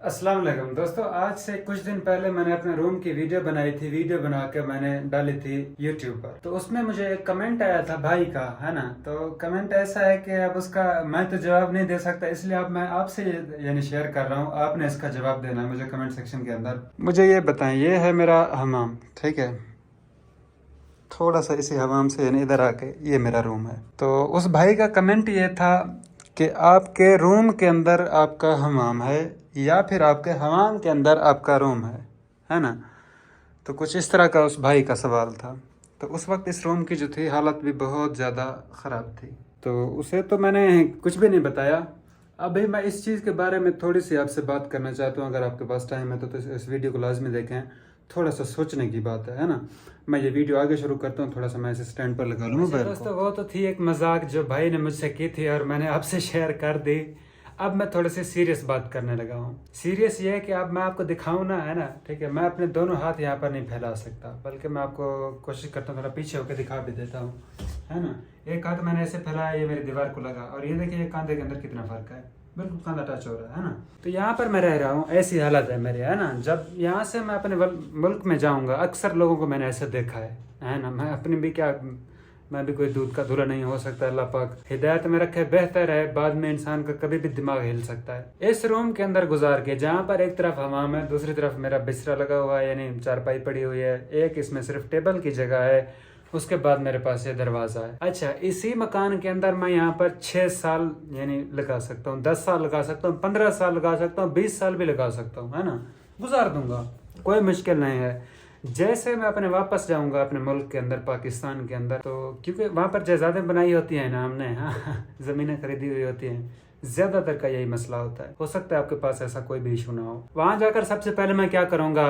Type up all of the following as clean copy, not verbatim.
अस्सलाम वालेकुम दोस्तों, आज से कुछ दिन पहले मैंने अपने रूम की वीडियो बनाई थी। वीडियो बना के मैंने डाली थी यूट्यूब पर। तो उसमें मुझे एक कमेंट आया था भाई का, है ना। तो कमेंट ऐसा है कि अब उसका मैं तो जवाब नहीं दे सकता, इसलिए अब मैं आपसे यानी शेयर कर रहा हूँ। आपने इसका जवाब देना है मुझे कमेंट सेक्शन के अंदर। मुझे ये बताएं, ये है मेरा हमाम, ठीक है। थोड़ा सा इसी हमाम से यानी इधर आके ये मेरा रूम है। तो उस भाई का कमेंट ये था कि आपके रूम के अंदर आपका हमाम है या फिर आपके हमाम के अंदर आपका रूम है ना। तो कुछ इस तरह का उस भाई का सवाल था। तो उस वक्त इस रूम की जो थी हालत भी बहुत ज़्यादा ख़राब थी। तो उसे तो मैंने कुछ भी नहीं बताया। अभी मैं इस चीज़ के बारे में थोड़ी सी आपसे बात करना चाहता हूँ। अगर आपके पास टाइम है तो इस वीडियो को लाजमी देखें। थोड़ा सा सोचने की बात है ना। मैं ये वीडियो आगे शुरू करता हूँ, थोड़ा सा मैं इसे स्टैंड पर लगा लूँ मोबाइल को। दोस्तों, वो तो थी एक मजाक जो भाई ने मुझसे की थी और मैंने आपसे शेयर कर दी। अब मैं थोड़े से सीरियस बात करने लगा हूँ। सीरियस ये है कि अब मैं आपको दिखाऊं ना, है ना, ठीक है। मैं अपने दोनों हाथ यहाँ पर नहीं फैला सकता, बल्कि मैं आपको कोशिश करता हूँ थोड़ा पीछे होकर दिखा भी देता हूँ, है ना। एक हाथ मैंने ऐसे फैलाया, ये मेरी दीवार को लगा, और ये देखिए कांधे के अंदर कितना फर्क है। बिल्कुल कांधा टच हो रहा है ना। तो यहाँ पर मैं रह रहा हूँ, ऐसी हालत है मेरी, है ना। जब यहाँ से मैं अपने मुल्क में जाऊँगा, अक्सर लोगों को मैंने ऐसे देखा है ना। मैं अपनी भी क्या, मैं भी कोई दूध का धुला नहीं हो सकता। अल्लाह पाक हिदायत में रखे, बेहतर है। बाद में इंसान का कभी भी दिमाग हिल सकता है। इस रूम के अंदर गुजार के, जहाँ पर एक तरफ हमाम है, दूसरी तरफ मेरा बिस्तरा लगा हुआ है, यानी चारपाई पड़ी हुई है। एक इसमें सिर्फ टेबल की जगह है। उसके बाद मेरे पास ये दरवाजा है। अच्छा, इसी मकान के अंदर मैं यहाँ पर 6 साल यानी लगा सकता हूँ, 10 साल लगा सकता हूँ, 15 साल लगा सकता हूँ, 20 साल भी लगा सकता हूँ, है ना। गुजार दूंगा, कोई मुश्किल नहीं है। जैसे मैं अपने वापस जाऊंगा अपने मुल्क के अंदर, पाकिस्तान के अंदर, तो क्योंकि वहाँ पर जायदादें बनाई होती हैं ना हमने, हाँ ज़मीनें खरीदी हुई होती हैं। ज्यादातर का यही मसला होता है। हो सकता है आपके पास ऐसा कोई भी इशू ना हो। वहाँ जाकर सबसे पहले मैं क्या करूँगा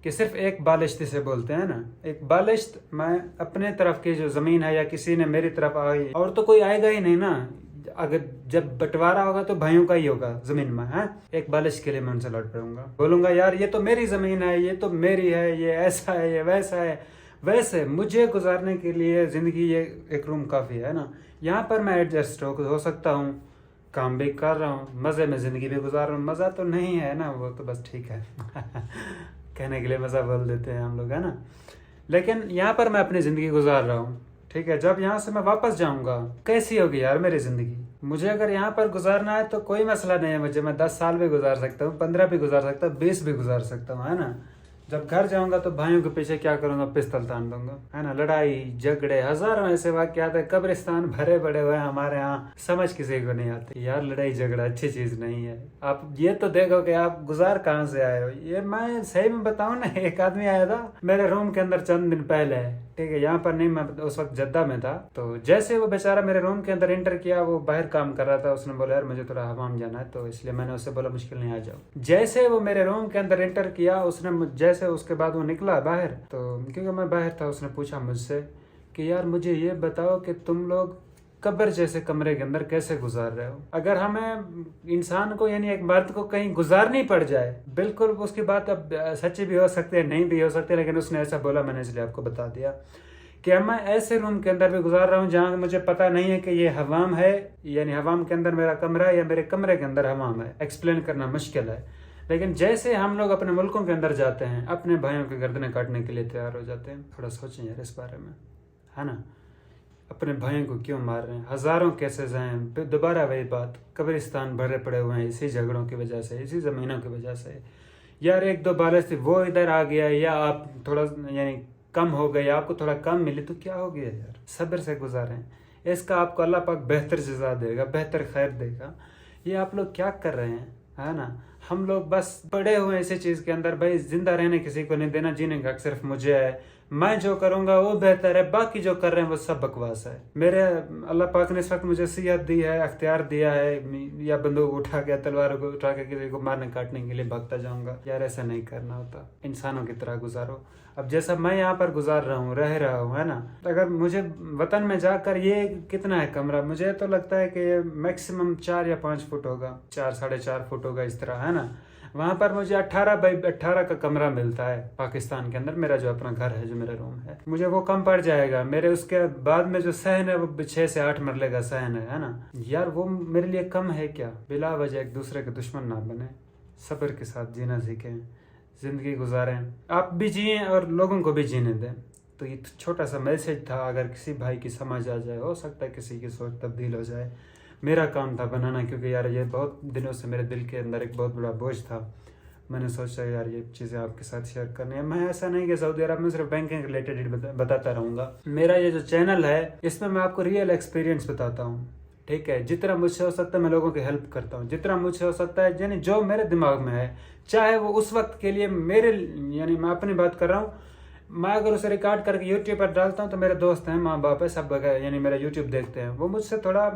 कि सिर्फ एक बालिश्त से बोलते हैं ना, एक बालिश्त मैं अपने तरफ की जो ज़मीन है, या किसी ने मेरी तरफ आई, और तो कोई आएगा ही नहीं ना। अगर जब बंटवारा होगा तो भाइयों का ही होगा जमीन में, है। एक बालिश के लिए मैं उनसे लड़ पड़ूंगा, बोलूंगा यार ये तो मेरी जमीन है, ये तो मेरी है, ये ऐसा है, ये वैसा है। वैसे मुझे गुजारने के लिए जिंदगी ये एक रूम काफी है ना। यहाँ पर मैं एडजस्ट हो सकता हूँ, काम भी कर रहा हूँ, मजे में जिंदगी भी गुजार रहा हूँ। मजा तो नहीं है ना, वो तो बस ठीक है कहने के लिए मजा बोल देते हैं हम लोग, है ना। लेकिन यहाँ पर मैं अपनी जिंदगी गुजार रहा हूँ, ठीक है। जब यहाँ से मैं वापस जाऊंगा, कैसी होगी यार मेरी जिंदगी। मुझे अगर यहाँ पर गुजारना है तो कोई मसला नहीं है मुझे। मैं 10 साल भी गुजार सकता हूँ, 15 भी गुजार सकता हूँ, 20 भी गुजार सकता हूँ, है ना। जब घर जाऊंगा तो भाइयों के पीछे क्या करूंगा, पिस्तौल तान दूंगा, है ना। लड़ाई झगड़े हजारों ऐसे वाकयात है, कब्रिस्तान भरे पड़े हुए हैं हमारे यहाँ, समझ किसी को नहीं आती यार। लड़ाई झगड़ा अच्छी चीज नहीं है। आप ये तो देखो कि आप गुजार कहाँ से आए हो। ये मैं सही में बताऊं ना, एक आदमी आया था मेरे रूम के अंदर चंद दिन पहले, ठीक है। यहाँ पर नहीं, मैं उस वक्त जद्दा में था। तो जैसे वो बेचारा मेरे रूम के अंदर एंटर किया, वो बाहर काम कर रहा था। उसने बोला यार मुझे थोड़ा हमाम जाना है, तो इसलिए मैंने उससे बोला मुश्किल नहीं, आ जाओ। जैसे वो मेरे रूम के अंदर एंटर किया, उसने जैसे उसके बाद वो निकला बाहर, तो क्योंकि मैं बाहर था, उसने पूछा मुझसे कि यार मुझे ये बताओ कि तुम लोग कब्र जैसे कमरे के अंदर कैसे गुजार रहे हो। अगर हमें इंसान को यानी एक मर्द को कहीं गुजारनी पड़ जाए, बिल्कुल उसकी बात अब सच्ची भी हो सकती है, नहीं भी हो सकती है, लेकिन उसने ऐसा बोला, मैंने इसलिए आपको बता दिया कि मैं ऐसे रूम के अंदर भी गुजार रहा हूँ जहाँ मुझे पता नहीं है कि ये हवाम है, यानी हवाम के अंदर मेरा कमरा है या मेरे कमरे के अंदर हवाम है। एक्सप्लेन करना मुश्किल है। लेकिन जैसे हम लोग अपने मुल्कों के अंदर जाते हैं, अपने भाइयों की गर्दनें काटने के लिए तैयार हो जाते हैं। थोड़ा सोचें यार इस बारे में, है ना। अपने भाइयों को क्यों मार रहे हैं। हजारों केसेस हैं, फिर दोबारा वही बात, कब्रिस्तान भरे पड़े हुए हैं इसी झगड़ों की वजह से, इसी ज़मीनों की वजह से। यार एक दो बारिश थी, वो इधर आ गया, या आप थोड़ा यानी कम हो गए, आपको थोड़ा कम मिली तो क्या हो गया यार, सब्र से गुजारें। इसका आपको अल्लाह पाक बेहतर जज़ा देगा, बेहतर खैर देगा। ये आप लोग क्या कर रहे हैं, है ना। हम लोग बस पड़े हुए हैं इसी चीज़ के अंदर। भाई जिंदा रहने किसी को नहीं देना, जीने का सिर्फ मुझे है। मैं जो करूंगा वो बेहतर है, बाकी जो कर रहे हैं वो सब बकवास है। मेरे अल्लाह पाक ने इस वक्त मुझे सियत दी है, अख्तियार दिया है, या बंदूक उठा के, तलवार को उठा के किसी को मारने काटने के लिए भागता जाऊंगा। यार ऐसा नहीं करना होता, इंसानों की तरह गुजारो। अब जैसा मैं यहाँ पर गुजार रहा हूँ, रह रहा हूँ, है ना। अगर मुझे वतन में जाकर, ये कितना है कमरा, मुझे तो लगता है कि ये मैक्सिमम 4 या 5 फुट होगा, 4 साढ़े 4 फुट होगा, इस तरह, है ना। वहाँ पर मुझे 18 बाई 18 का कमरा मिलता है पाकिस्तान के अंदर। मेरा जो अपना घर है, जो मेरा रूम है, मुझे वो कम पड़ जाएगा। मेरे उसके बाद में जो सहन है वो 6 से 8 मरले का सहन है ना। यार वो मेरे लिए कम है क्या। बिला वजह एक दूसरे के दुश्मन ना बने, सब्र के साथ जीना सीखें, ज़िंदगी गुजारें, आप भी जिएं और लोगों को भी जीने दें। तो ये छोटा सा मैसेज था, अगर किसी भाई की समझ आ जाए, हो सकता है किसी की सोच तब्दील हो जाए। मेरा काम था बनाना, क्योंकि यार ये बहुत दिनों से मेरे दिल के अंदर एक बहुत बड़ा बोझ था। मैंने सोचा यार ये चीज़ें आपके साथ शेयर करनी है। मैं ऐसा नहीं कि सऊदी अरब में सिर्फ बैंकिंग रिलेटेड ही बताता रहूँगा। मेरा ये जो चैनल है इसमें मैं आपको रियल एक्सपीरियंस बताता हूँ, ठीक है। जितना मुझसे हो सकता है मैं लोगों की हेल्प करता हूँ, जितना मुझसे हो सकता है, यानी जो मेरे दिमाग में है, चाहे वो उस वक्त के लिए मेरे, यानी मैं अपनी बात कर रहा हूँ, मैं अगर उसे रिकॉर्ड करके यूट्यूब पर डालता हूँ तो मेरे दोस्त हैं, माँ बाप है, सब वगैरह, यानी मेरा यूट्यूब देखते हैं, वो मुझसे थोड़ा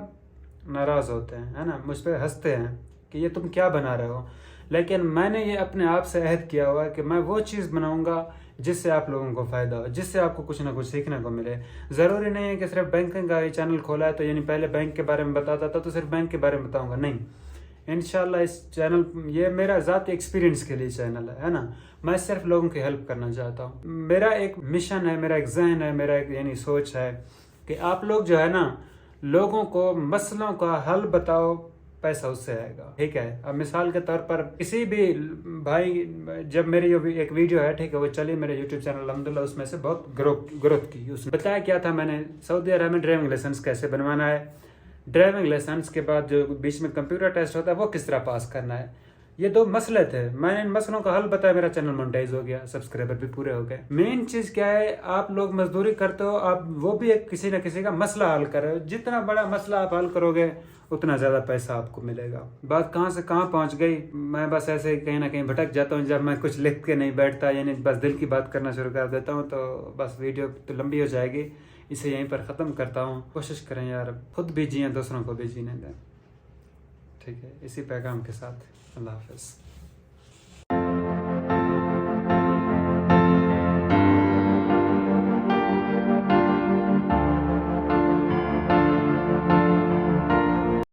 नाराज़ होते हैं, है ना, मुझ पर हंसते हैं कि ये तुम क्या बना रहे हो। लेकिन मैंने ये अपने आप से अहद किया हुआ है कि मैं वो चीज़ बनाऊंगा जिससे आप लोगों को फ़ायदा हो, जिससे आपको कुछ ना कुछ सीखने को मिले। ज़रूरी नहीं है कि सिर्फ बैंकिंग का ही चैनल खोला है तो यानी पहले बैंक के बारे में बताता था तो सिर्फ बैंक के बारे में बताऊंगा, नहीं। इंशाल्लाह इस चैनल, ये मेरा ज़ाती एक्सपीरियंस के लिए चैनल है ना। मैं सिर्फ लोगों की हेल्प करना चाहता हूँ। मेरा एक मिशन है, मेरा एक जहन है, मेरा एक यानी सोच है कि आप लोग जो है ना, लोगों को मसलों का हल बताओ, पैसा उससे आएगा, ठीक है। अब मिसाल के तौर पर किसी भी भाई, जब मेरी एक वीडियो है, ठीक है, वो चली मेरे यूट्यूब चैनल अल्हम्दुलिल्लाह, उसमें से बहुत ग्रोथ की। उसने बताया क्या था, मैंने सऊदी अरब में ड्राइविंग लाइसेंस कैसे बनवाना है, ड्राइविंग लाइसेंस के बाद जो बीच में कंप्यूटर टेस्ट होता है वो किस तरह पास करना है। ये 2 मसले थे, मैंने इन मसलों का हल बताया, मेरा चैनल मोनेटाइज हो गया, सब्सक्राइबर भी पूरे हो गए। मेन चीज़ क्या है, आप लोग मजदूरी करते हो, आप वो भी एक किसी न किसी का मसला हल कर रहे हो। जितना बड़ा मसला आप हल करोगे उतना ज़्यादा पैसा आपको मिलेगा। बात कहाँ से कहाँ पहुँच गई, मैं बस ऐसे ही कहीं ना कहीं भटक जाता हूँ जब मैं कुछ लिख के नहीं बैठता, यानी बस दिल की बात करना शुरू कर देता हूँ, तो बस वीडियो तो लंबी हो जाएगी, इसे यहीं पर ख़त्म करता हूँ। कोशिश करें यार, खुद भी जिए, दूसरों को भी जीने दें, ठीक है। इसी पैगाम के साथ अल्लाह हाफ़िज़।